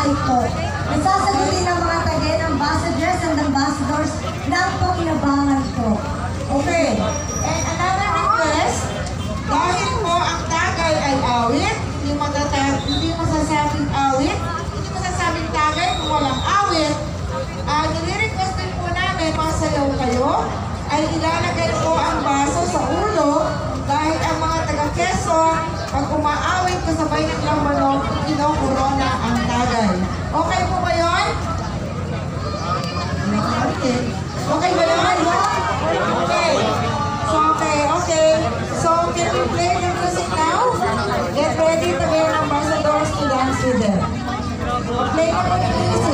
ito. Nasasagutin ng mga Tagay ambassadors and ambassadors na pakinabangan ko. Okay. And another request, dahil po ang Tagay ay awit, hindi masasabing awit, hindi masasabing Tagay kung walang awit, nire-request din po namin, masayaw kayo, ay ilalagay po ang baso sa ulo dahil ang mga taga-Quezon, pag umaawit kasabay ng lambanog, kinokorona ang Tagay. Okay po ba yun? Okay. Okay ba yun? Okay. Okay. So, can we play the music now? Get ready to be an ambassadors to dance with them. Play mo po yung music.